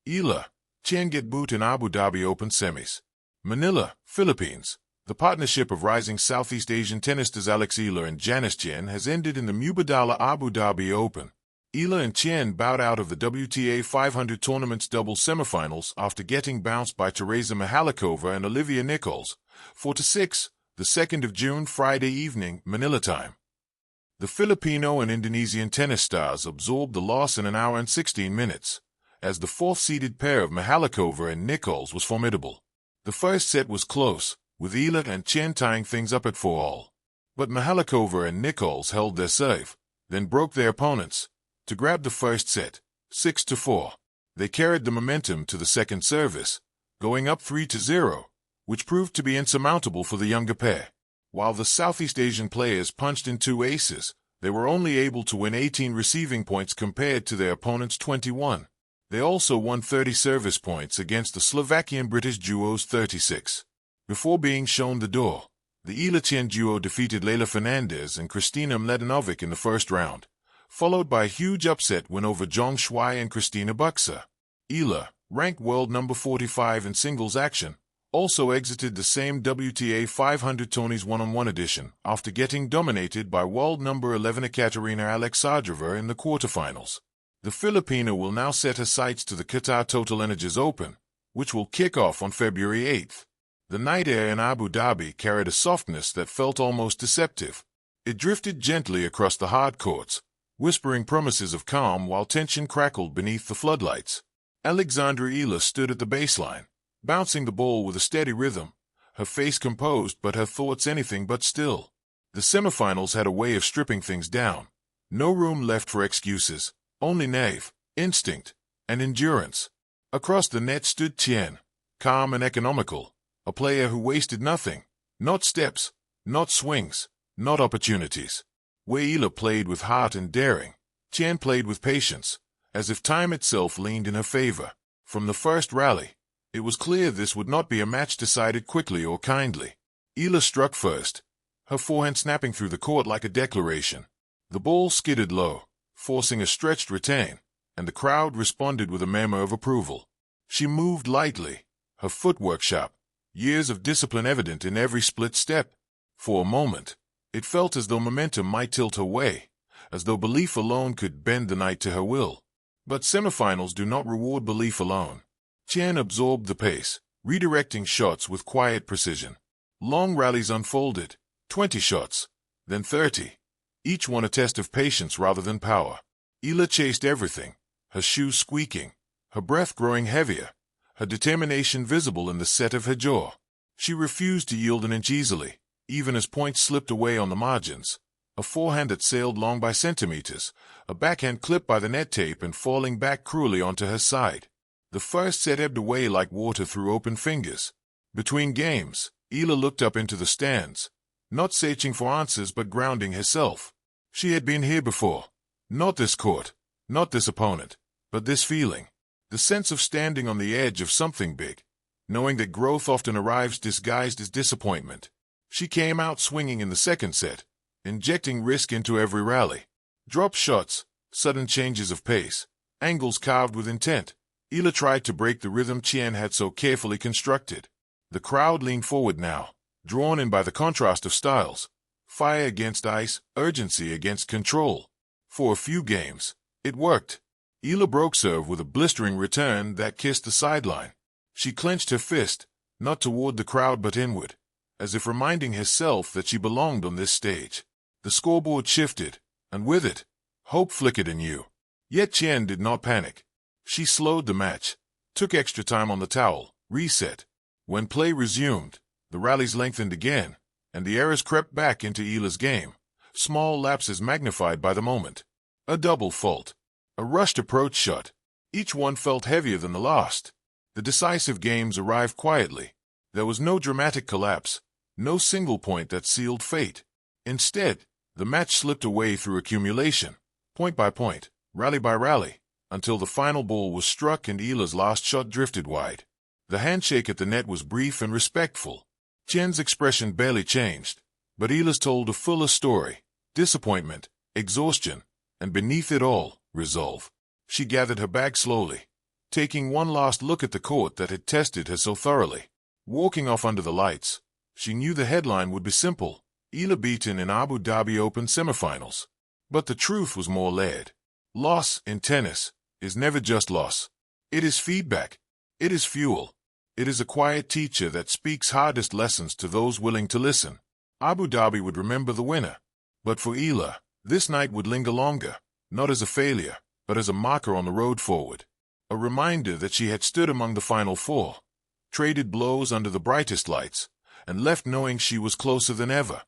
Eala Tjen get boot in Abu Dhabi Open semis. Manila, Philippines. The partnership of rising Southeast Asian tennis stars Eala and Eala Tjen has ended in the Mubadala Abu Dhabi Open. Eala and Tjen bowed out of the WTA 500 tournament's double semifinals after getting bounced by Teresa Mihalkova and Olivia Nichols, 4-6, the 2nd of June, Friday evening, Manila time. The Filipino and Indonesian tennis stars absorbed the loss in an hour and 16 minutes, as the fourth-seeded pair of Mihalkova and Nichols was formidable. The first set was close, with Eala and Tjen tying things up at 4-all. But Mihalkova and Nichols held their serve, then broke their opponents, to grab the first set, 6-4. They carried the momentum to the second service, going up 3-0, which proved to be insurmountable for the younger pair. While the Southeast Asian players punched in 2 aces, they were only able to win 18 receiving points compared to their opponents' 21. They also won 30 service points against the Slovakian-British duo's 36. Before being shown the door, the Eala Tjen duo defeated Leylah Fernandez and Kristina Mladenovic in the first round, followed by a huge upset win over Zhong Shuai and Kristina Buxa. Eala, ranked world number 45 in singles action, also exited the same WTA 500 tourney's one-on-one edition after getting dominated by world number 11 Ekaterina Alexandrova in the quarterfinals. The Filipino will now set her sights to the Qatar TotalEnergies Open, which will kick off on February 8th. The night air in Abu Dhabi carried a softness that felt almost deceptive. It drifted gently across the hard courts, whispering promises of calm while tension crackled beneath the floodlights. Alexandra Eala stood at the baseline, bouncing the ball with a steady rhythm, her face composed but her thoughts anything but still. The semifinals had a way of stripping things down. No room left for excuses, only nerve, instinct, and endurance. Across the net stood Tjen, calm and economical, a player who wasted nothing, not steps, not swings, not opportunities. Where Eala played with heart and daring, Tjen played with patience, as if time itself leaned in her favor. From the first rally, it was clear this would not be a match decided quickly or kindly. Eala struck first, her forehand snapping through the court like a declaration. The ball skidded low, forcing a stretched retain, and the crowd responded with a murmur of approval. She moved lightly, her footwork sharp, years of discipline evident in every split step. For a moment, it felt as though momentum might tilt her way, as though belief alone could bend the night to her will. But semifinals do not reward belief alone. Tjen absorbed the pace, redirecting shots with quiet precision. Long rallies unfolded, 20 shots, then 30, each one a test of patience rather than power. Eala chased everything, her shoes squeaking, her breath growing heavier, her determination visible in the set of her jaw. She refused to yield an inch easily, even as points slipped away on the margins. A forehand that sailed long by centimeters, a backhand clipped by the net tape and falling back cruelly onto her side. The first set ebbed away like water through open fingers. Between games, Eala looked up into the stands, not searching for answers but grounding herself. She had been here before. Not this court, not this opponent, but this feeling. The sense of standing on the edge of something big, knowing that growth often arrives disguised as disappointment. She came out swinging in the second set, injecting risk into every rally. Drop shots, sudden changes of pace, angles carved with intent. Eala tried to break the rhythm Tjen had so carefully constructed. The crowd leaned forward now, drawn in by the contrast of styles. Fire against ice, urgency against control. For a few games, it worked. Eala broke serve with a blistering return that kissed the sideline. She clenched her fist, not toward the crowd but inward, as if reminding herself that she belonged on this stage. The scoreboard shifted, and with it, hope flickered anew. Yet Tjen did not panic. She slowed the match, took extra time on the towel, reset. When play resumed, the rallies lengthened again, and the errors crept back into Eala's game, small lapses magnified by the moment. A double fault, a rushed approach shot. Each one felt heavier than the last. The decisive games arrived quietly. There was no dramatic collapse, no single point that sealed fate. Instead, the match slipped away through accumulation, point by point, rally by rally, until the final ball was struck and Eala's last shot drifted wide. The handshake at the net was brief and respectful. Tjen's expression barely changed, but Eala's told a fuller story: disappointment, exhaustion, and beneath it all, resolve. She gathered her bag slowly, taking one last look at the court that had tested her so thoroughly. Walking off under the lights, she knew the headline would be simple: Eala beaten in Abu Dhabi Open semifinals. But the truth was more layered. Loss in tennis is never just loss. It is feedback. It is fuel. It is a quiet teacher that speaks hardest lessons to those willing to listen. Abu Dhabi would remember the winner. But for Eala, this night would linger longer, not as a failure, but as a marker on the road forward. A reminder that she had stood among the final four, traded blows under the brightest lights, and left knowing she was closer than ever.